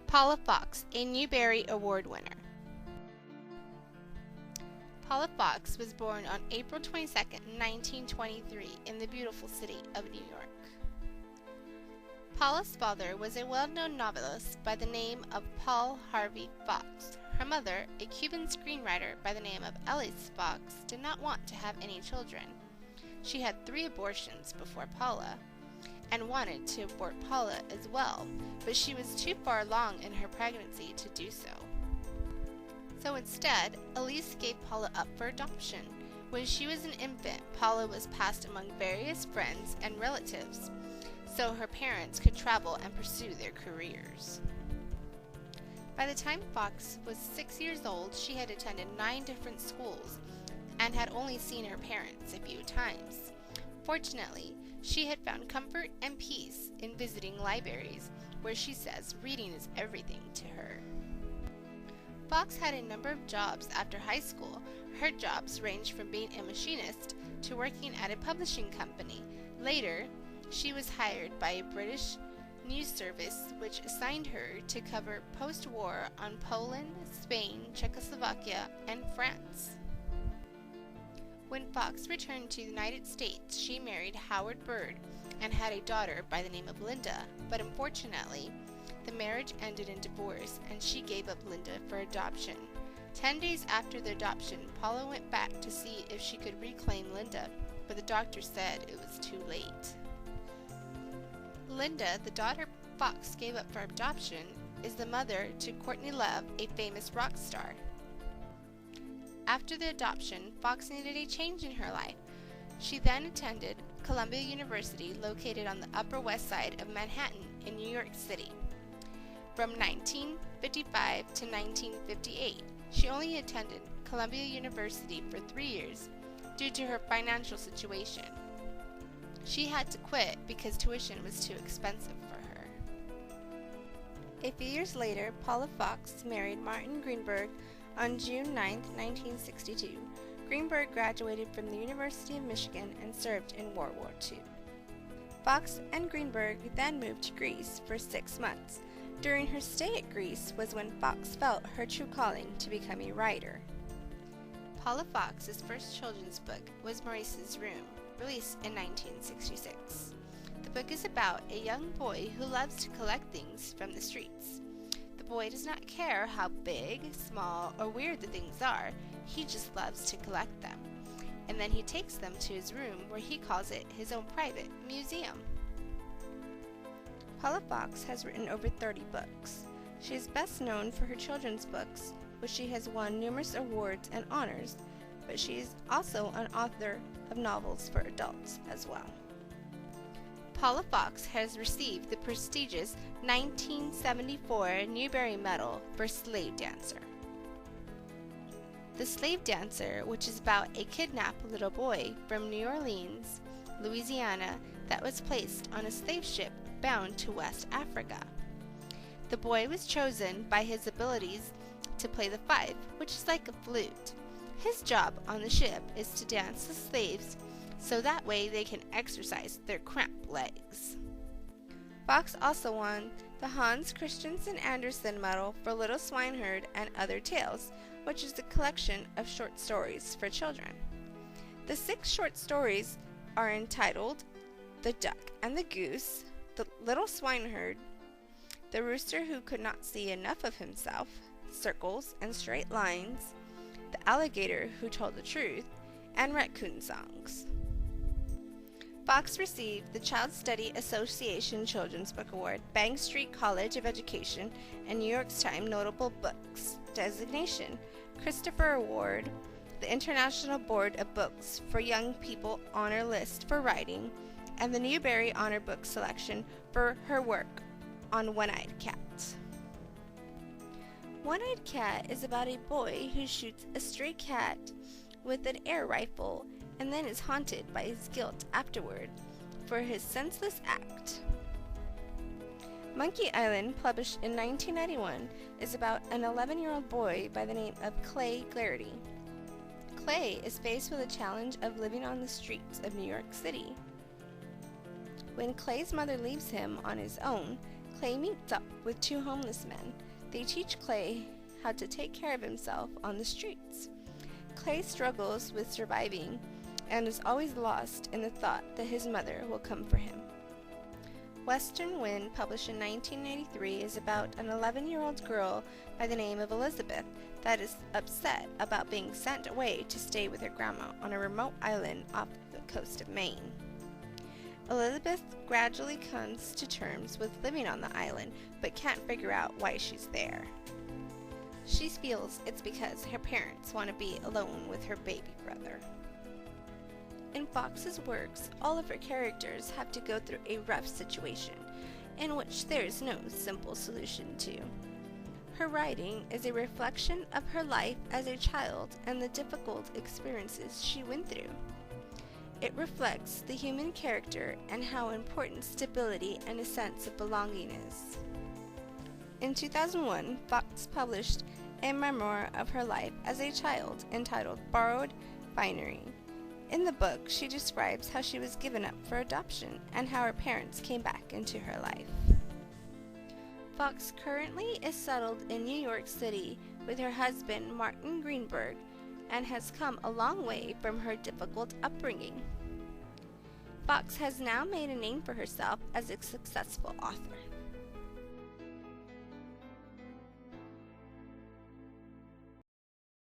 Paula Fox, a Newbery Award winner. Paula Fox was born on April 22, 1923, in the beautiful city of New York. Paula's father was a well-known novelist by the name of Paul Harvey Fox. Her mother, a Cuban screenwriter by the name of Elise Fox, did not want to have any children. She had 3 abortions before Paula, and wanted to abort Paula as well, but she was too far along in her pregnancy to do so. So instead, Elise gave Paula up for adoption. When she was an infant, Paula was passed among various friends and relatives, so her parents could travel and pursue their careers. By the time Fox was 6 years old, she had attended 9 different schools and had only seen her parents a few times. Fortunately, she had found comfort and peace in visiting libraries, where she says reading is everything to her. Fox had a number of jobs after high school. Her jobs ranged from being a machinist to working at a publishing company. Later, she was hired by a British news service which assigned her to cover post-war on Poland, Spain, Czechoslovakia, and France. When Fox returned to the United States, she married Howard Bird and had a daughter by the name of Linda, but unfortunately, the marriage ended in divorce and she gave up Linda for adoption. 10 days after the adoption, Paula went back to see if she could reclaim Linda, but the doctor said it was too late. Linda, the daughter Fox gave up for adoption, is the mother to Courtney Love, a famous rock star. After the adoption, Fox needed a change in her life. She then attended Columbia University, located on the Upper West Side of Manhattan in New York City. From 1955 to 1958, she only attended Columbia University for 3 years due to her financial situation. She had to quit because tuition was too expensive for her. A few years later, Paula Fox married Martin Greenberg on June 9, 1962. Greenberg graduated from the University of Michigan and served in World War II. Fox and Greenberg then moved to Greece for 6 months. During her stay at Greece was when Fox felt her true calling to become a writer. Paula Fox's first children's book was Maurice's Room, released in 1966. The book is about a young boy who loves to collect things from the streets. The boy does not care how big, small, or weird the things are, he just loves to collect them. And then he takes them to his room where he calls it his own private museum. Paula Fox has written over 30 books. She is best known for her children's books, which she has won numerous awards and honors, but she is also an author of novels for adults as well. Paula Fox has received the prestigious 1974 Newbery Medal for Slave Dancer. The Slave Dancer, which is about a kidnapped little boy from New Orleans, Louisiana, that was placed on a slave ship bound to West Africa. The boy was chosen by his abilities to play the fife, which is like a flute. His job on the ship is to dance the slaves so that way they can exercise their cramped legs. Fox also won the Hans Christensen Andersen Medal for Little Swineherd and Other Tales, which is a collection of short stories for children. The 6 short stories are entitled The Duck and the Goose, The Little Swineherd, The Rooster Who Could Not See Enough of Himself, Circles and Straight Lines, The Alligator Who Told the Truth, and Raccoon Songs. Fox received the Child Study Association Children's Book Award, Bank Street College of Education, and New York Times Notable Books designation, Christopher Award, the International Board of Books for Young People Honor List for Writing, and the Newbery Honor Book Selection for her work on One-Eyed Cat. One-Eyed Cat is about a boy who shoots a stray cat with an air rifle and then is haunted by his guilt afterward for his senseless act. Monkey Island, published in 1991, is about an 11-year-old boy by the name of Clay Glarity. Clay is faced with the challenge of living on the streets of New York City. When Clay's mother leaves him on his own, Clay meets up with two homeless men. They teach Clay how to take care of himself on the streets. Clay struggles with surviving and is always lost in the thought that his mother will come for him. Western Wind, published in 1983, is about an 11-year-old girl by the name of Elizabeth that is upset about being sent away to stay with her grandma on a remote island off the coast of Maine. Elizabeth gradually comes to terms with living on the island, but can't figure out why she's there. She feels it's because her parents want to be alone with her baby brother. In Fox's works, all of her characters have to go through a rough situation, in which there is no simple solution to. Her writing is a reflection of her life as a child and the difficult experiences she went through. It reflects the human character and how important stability and a sense of belonging is. In 2001, Fox published a memoir of her life as a child entitled Borrowed Finery. In the book, she describes how she was given up for adoption and how her parents came back into her life. Fox currently is settled in New York City with her husband Martin Greenberg and has come a long way from her difficult upbringing. Fox has now made a name for herself as a successful author.